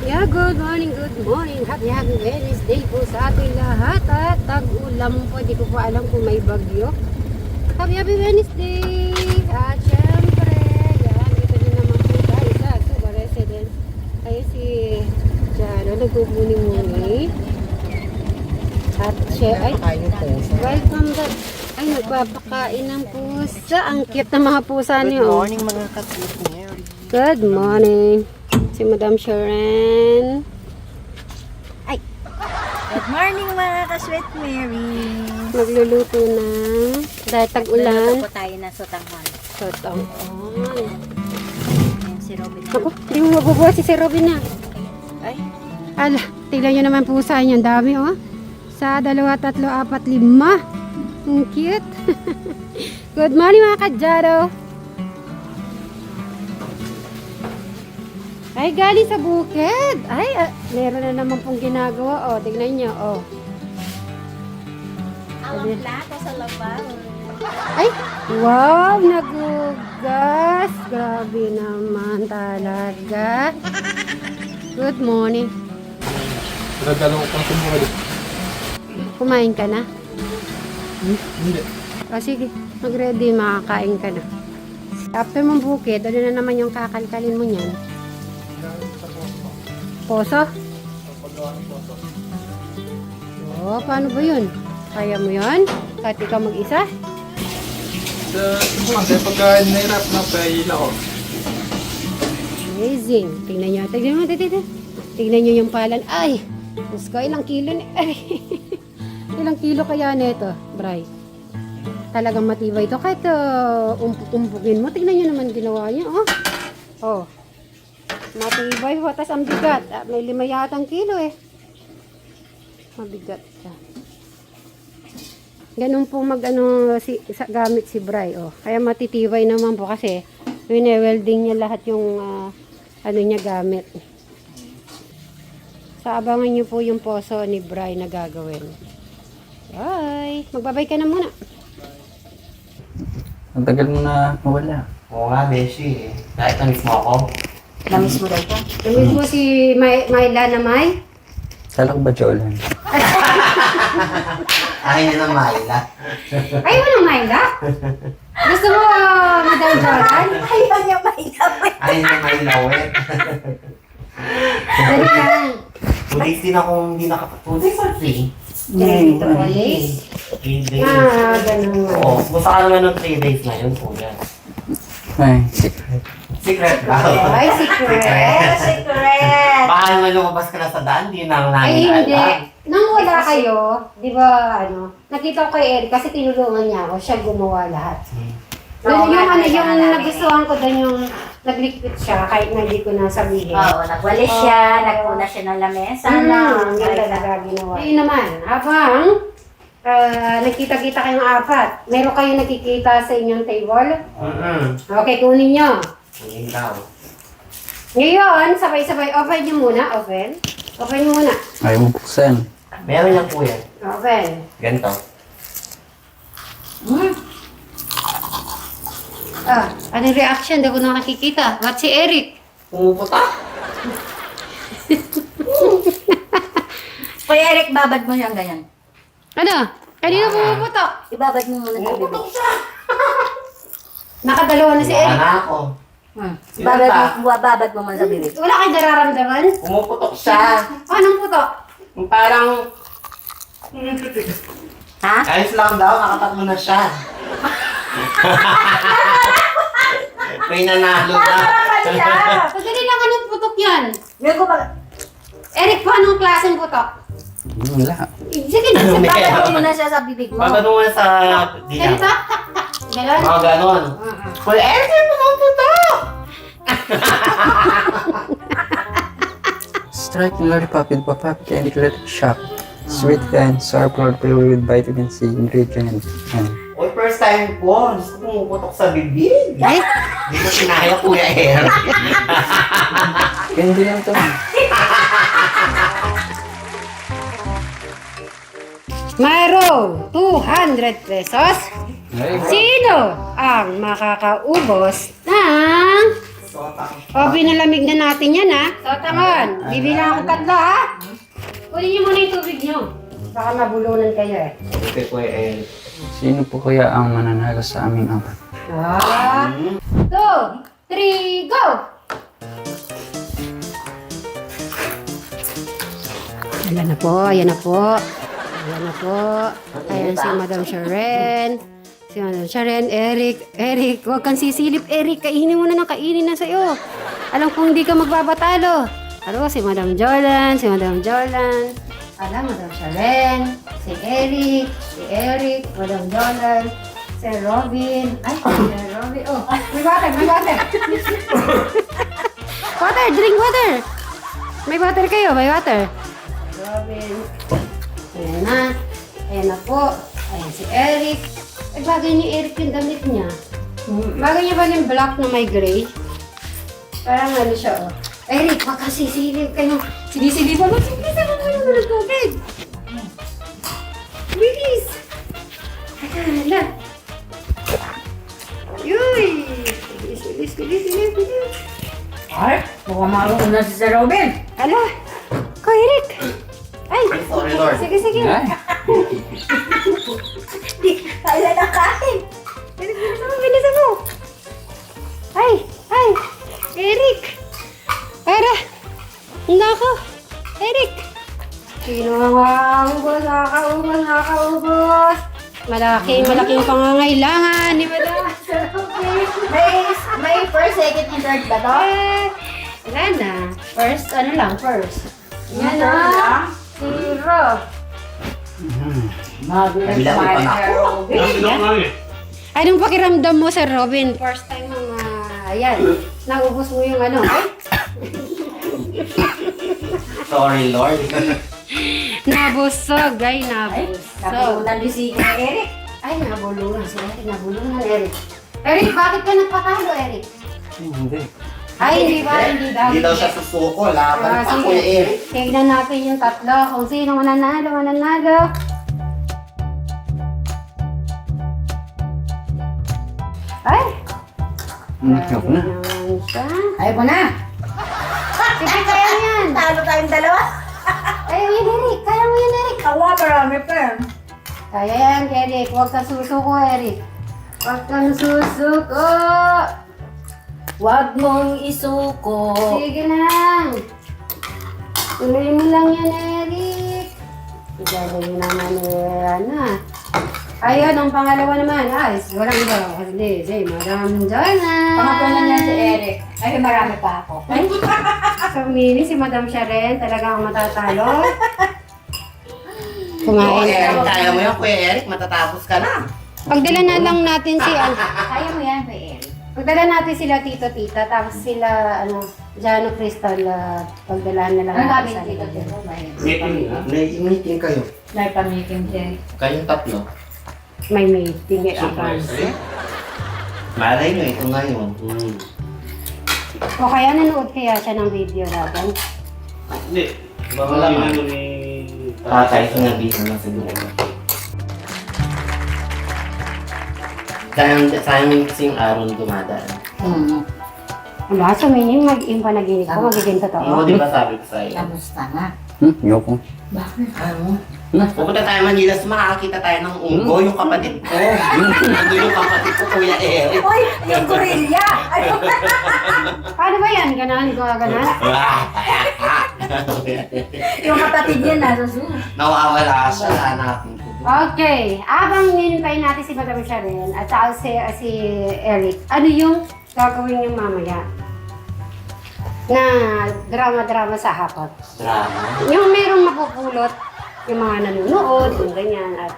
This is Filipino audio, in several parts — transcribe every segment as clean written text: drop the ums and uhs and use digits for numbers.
Yeah, good morning. Happy Wednesday po sa ating lahat. At tag-ulam po, di ko po alam kung may bagyo. Happy Wednesday! At syempre, yan, dito na naman po tayo sa Suba Residence. Kaya si Jano, nagpupuni-muni. At siya, ay, welcome back. Ay, nagpapakain ng pusa. Ang cute na mga pusa niyo. Good morning mga kapit Mary. Good morning. Si Madam Sharon. Ay! Good morning mga ka-sweet Mary. Magluluto na. Dahil tag-ulan. Magluluto po tayo ng sotanghon. Sotong. Yung si Robin. Ako, hindi mo mabubuha si Robin na. Ay! Ala, tignan nyo naman pusa niya. Ang dami, oh. Sa 2, 3, 4, 5. Ang cute. Good morning mga kadyado. Ay, galing sa bukid. Ay, meron na naman pong ginagawa. Oh, tignan nyo. Oh. Awang plato sa labas. Ay, wow, nagugas. Grabe naman talaga. Good morning. Nagdalaw ko pang sumuli. Kumain ka na? Hindi. O sige, mag-ready, makakain ka na. After mong bukid, ano na naman yung kakalkalin mo niyan? Poso? Oh, paano ba yun? Kaya mo yun? Kahit ikaw mag-isa? Kaya pagka nahirap na pahila ko. Amazing. Tingnan nyo. Tingnan mo, tingnan nyo yung palan. Ay! Diyos ko, ilang kilo ni... Ay! Ilang kilo kaya nito, Bray? Talagang matibay ito. Kahit umpugin mo, tingnan nyo naman ginawa niya. Oh! Oh! Matibay. Watas ang bigat. May 5 yatang kilo eh. Mabigat siya. Ganun po gamit si Bray. Oh. Kaya matitibay naman po kasi wine-welding niya lahat yung niya gamit. Sa abangan niyo po yung poso ni Bray na gagawin. Bye! Magbabay ka na muna. Ang tagal mo na mawala. Oo nga, Beshi. Kahit na-miss mo ako. Namiss mo daw ka? Tumis mo si Myla na May. Sala ko ba, Jolan? Ayaw niya na Myla. Ayaw mo ng Myla? Gusto mo, Madam Joran? Ayaw niya mailawin. Ayaw niya Myla, wet. Dali lang. 2 days din akong hindi nakapag... 2 days or 3? Dito, Walis. 3 days. Ganun nga. Oo, basta ka naman ng 3 days na yun, kuya. Ay, secret. Secret daw. Ay, secret. Secret! Baka naman lumabas ka na sa daan, di na Ay, namin hindi. alam. Nang wala kayo, di ba, nakita ko kay Eric kasi tinulungan niya ako, siya gumawa lahat. Oo, Yung nagustuhan ko doon yung naglikpit siya kahit na hindi ko na sabihin. Oo, nagwalis siya, nagpuna siya ng lamesa. Ang ganda na ginawa. Ayun naman, habang nagkita-kita kayong 4, meron kayo nakikita sa inyong table? Okay, kunin nyo. Hindi daw. Ngayon, sabay-sabay, open nyo muna, open. Open nyo muna. Ayaw mo buksan. Meron lang po yan. Open. Ganito. Anong reaction? Hindi ko na nakikita. Ba't si Eric? Pumuputa? Kuya Eric, babad mo siyang ganyan. Ano? Kanina pumuputo. Ibabad mo muna sa bibig. Nakadalawa na si Wala Eric. na ako. Babad mo muna sa bibig. Wala kayong nararamdaman? Pumuputok siya. Anong puto? Yung parang... Ha? Ayos lang daw, nakatatlo na siya. May nanalo na. Pagdali lang anong putok yan. Ngayon ko ba? Eric, paano ang klaseng putok? Wala. Sige na. Babad mo muna siya sa bibig mo. Magano nga sa... Ganito? Tak, tak. Ganon? Mga ganon. Kuya Eric, yung pumuputok! Strike yung lollipop with papap candy glitter shock. Sweet and sour flour flavor with vitamin C ingredients. Uy, first time ko. Gusto ko pumuputok sa bibig. Ay, Hindi ko sinaya, Kuya Eric. Candy lang to. mayroong 200 pesos. Ay, Sino ang makakaubos ng O, pinalamig na natin yan, ha? Sotangon, bibilang ako 3, ha? Kunin niyo muna yung tubig niyo. Baka mabulunan kayo, eh. Okay, Kuya Eric. Sino po kaya ang mananalo sa aming apat? 1, 2, 3, go! Ayan na po, ayan na po. Ayan na po. Ayan si Madam Sharon. Si Madam Sharon, Eric, huwag kang sisilip, Eric. Kainin mo na ng kainin na sa'yo. Alam kong hindi ka magbabatalo. Ano, si Madam Jordan, Alam, Madam Sharon, si Eric, Madam Jordan, si Robin. Ay, si Robin. Oh, may water. Water, drink water. May water kayo, may water. Robin. Ayan na po. Ayan si Eric. Ay, bagay ni Eric yung damit niya. Bagay niya ba yung black na may gray? Parang ano siya, oh. Eric, baka sisilip kayo. Sinisilipan mo yung tubig. Bilis! Hala. Yuy! Bilis. Ay, mukhang marunong na si Sir Robin. Hala. Ko, Eric. Ay, Sorry, Lord. sige. Ay, Kaya na kain. Bilisan mo. Ay, Eric. Ara, nako, Eric. Sino ang nakakaubos. Malaking pangangailangan ni Madam. May first, second, and third ba to? Wala na. First. Yan na. 0. Magulat Bilang pa pa ni na Sir ako. Robin. Anong pakiramdam mo, Sir Robin? First time ayan, naubos mo yung ano. Ay, Sorry, Lord. nabusog. Napulunan din si Eric. Ay, nabulungan si Eric. Eric, bakit ka nagpatalo, Eric? hindi. Ay, hindi ba? Hindi daw siya susuko. Laban pa, Kuya Eric. Tignan natin yung 3 kung sino mananalo. Ay! Nakyak na. Naman siya. Ayaw ko na. Sige, kaya mo yan. Talo tayong dalawa. Kaya mo yan, Eric. Kawa, marami pa yan. Kaya yan, Eric. Huwag kang susuko, Eric. Huwag kang susuko. Huwag mong isuko. Sige lang. Tuloy mo lang yan, Eric. Igagawin naman ano. Ayun, ang pangalawa naman. Ay, walang iba. Hindi, si Madam Jana. Pangatlo na niya si Eric. Ay, marami pa ako. Ay, sumili si Madam Sharon. Talagang matatalo. Kuya Kumain. Eric, kaya mo yan, Kuya Eric. Matatapos ka na. Pagdala na lang natin si... Kaya mo yan, Kuya Eric. Pagdala natin sila tito-tita. Tapos sila, Jano Crystal. Pagdalahan na lang Ano natin sabi sa dito? Meeting kayo. May pamiting siya. Kayong 3. May meeting. Malay nyo, ito ngayon. O kaya nanood kaya siya ng video natin. Hindi. Baka Wala yun man. ano ni... Tatay, so nabisa na siguro. Sayang kasi yung araw na dumadaan. Wala, sumining. Mag-in pa naginig ko. Magiging Oo, totoo. di ba sabi ko sa'yo? Kamusta na? Yoko. Bakit? Ano? Pupunta tayo Manila, makakakita tayo ng unggo, yung kapatid ko. Unggo yung kapatid ko, Kuya Eric. Uy, yung gorilla! Paano ba yan? Ganan? Yung kapatid niya nasa zoo. Nawawala siya, hanapin ko. Okay. Abang hinintay natin si Madam Sharon at saka si Eric, ano yung gagawin niyo mamaya? Na drama-drama sa hapon. Drama. Yung merong mapupulot, yung mga nanonood, yung ganyan, at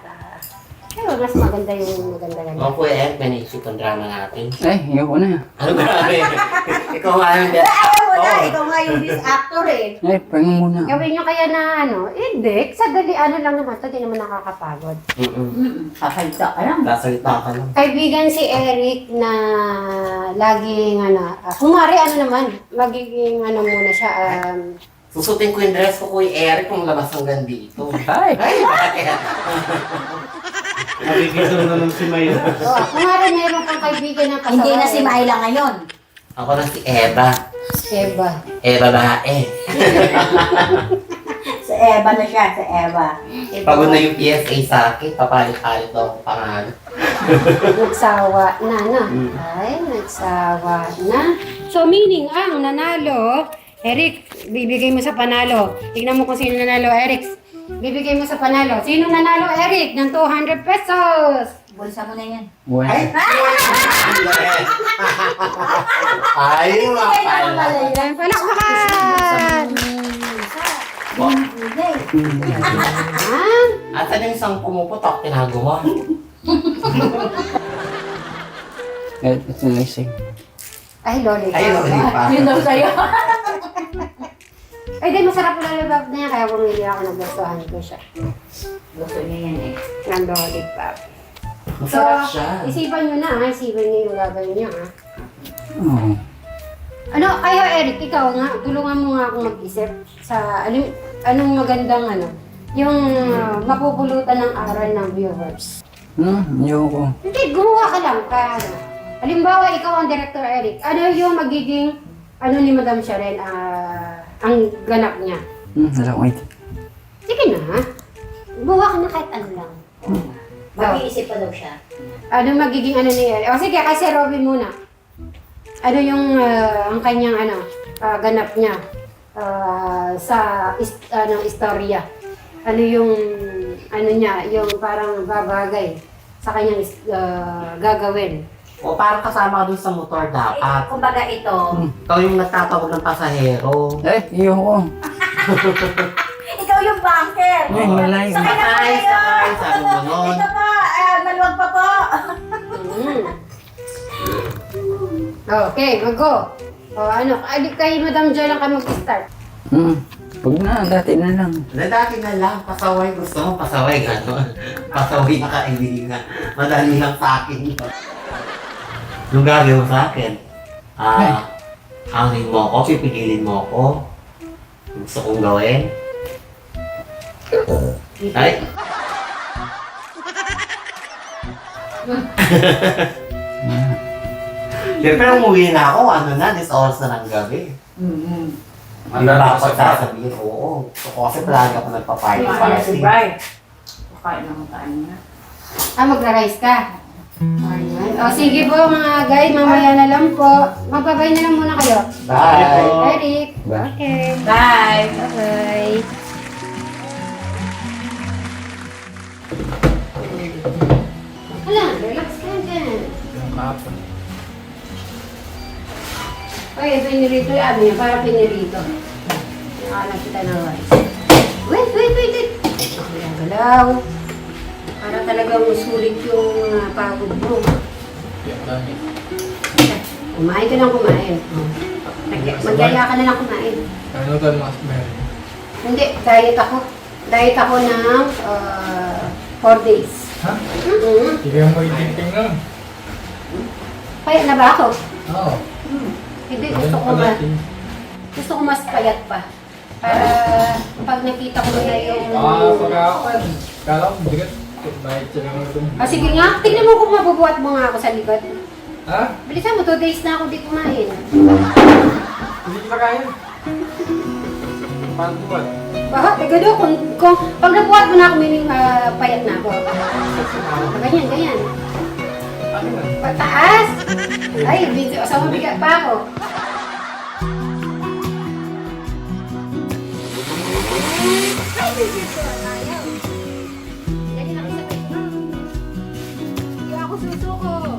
pero mas maganda yung maganda ganyan. O Kuya Eric, may naisip ang drama natin. Ay, yoko na. Ano grabe? Ikaw nga yung Ayaw mo na, Oo. ikaw nga yung this actor eh. Ay, pahinga muna. Gawin nyo kaya na hindi, sa dali, lang naman, ito di naman nakakapagod. Kakalita ka lang. Sasalita ka lang. Kaibigan si Eric na laging, kumari naman, magiging muna siya, Susutin ko yung dress ko, Kuya Eric, kung labas hanggang dito. Ay! Ay, bakit? Nakikita mo naman si Mayra. kumari meron kang kaibigan na kasaway. Hindi na si Myla ngayon. Ako na si Eva. Eva. Eva bae. Sa Eva na siya, sa Eva. Pagod na yung PSA sa akin, papalit-palit daw ang pangalan. Nagsawa na, no? Mm. Ay, nagsawa na. So, meaning, ang nanalo, Eric, bibigay mo sa panalo. Tignan mo kung sino nanalo, Eric. Bibigay mo sa panalo. Sino nanalo, Eric, ng 200 pesos? Bulsa mo na yan. Well, Ay, mapala. Ayan, palakpakan! Ah, Asan yung isang pumuputok, tinago mo? it's amazing. ay, lollipop. Ay, lollipop. Yun daw sa'yo. Ay, di, masarap yung lollipop na yan. Kaya bumili ako, nagustuhan ko siya. Gusto niya yan eh. Ang lollipop. Masarap siya. Isipan nyo na, ha? Isipan nyo yung gagawin nyo, ha? Oh. Ano, kayo, Eric, ikaw nga, tulungan mo nga akong mag-isip sa anong magandang yung mapupulutan ng aral ng viewers. Ayoko. Hindi, gumawa ka lang. Halimbawa, ikaw ang Director Eric. Ano yung magiging, ni Madam Sharon, ang ganap niya? Wala ko ito. Sige na, ha? Gumawa ka na kahit ano lang. Mag-iisip pa daw siya. Ano magiging ni Eric? O sige, kasi Robin muna. Ano yung ang kanyang ganap niya sa istorya? Ano yung niya, yung parang babagay sa kanyang gagawin? O parang kasama ka dun sa motor dapat. Kumbaga ito, Ikaw yung nagtatawag ng pasahero. Ayoko. ikaw yung banker. Ay, malayo. Sakay na Sakay, kayo. sakay, sabi mo nun. Ito pa, maluwag pa po. Okay, mag-go. O kay Madam Jo lang ka mag-start. Huwag na, dati na lang. Dati na lang, pasaway. Gusto mo pasaway, pasaway na kaibigan. Madali lang sa akin yun. Yung gagawin mo sa akin, hangin mo ako, pipigilin mo ako. Gusto kong gawin. Ay! Siyempre, umuwi na ako. This oras na ng gabi. Ang dapat sasabihin, oo. So, kasi palagi ako nagpa-party. Kakain naman tayo na. Magra-rice ka. Ayan. O sige po mga guys, mamaya na lang po. Magbabay na lang muna kayo. Bye! Eric. Bye. Okay. Bye! Bye-bye. Hala, relax ka dyan. Yung kapon. Oy, pinirito yung niya, para pinirito. Nakahanap kita ng rice. Wait! Galaw. Para talagang sulit yung pagod mo. Yung dami. Kumain ka lang kumain. Magyaya ka na lang kumain. Ano ka mas meron? Hindi, diet ako. Diet ako ng 4 days. Ha? Mm-hmm. Hindi mo itinting nun. Payat na ba ako? Oo. Hindi, gusto ko mas payat pa. Para pag nakita ko na yung... Pag ako, kala ko bigat. Bayad siya naman ito. Sige nga, tignan mo kung mabubuhat mo nga ako sa likod. Ha? Bilisan mo, 2 days na ako di kumain. Hindi kita kaya. Paano buwan? Baha, tigado, kung pag nabuhat mo na ako, meaning payat na ako. Ganyan. Ano man? Pataas! Ay, sa mabigat pa ako. Dali na kita. Hindi ako susuko.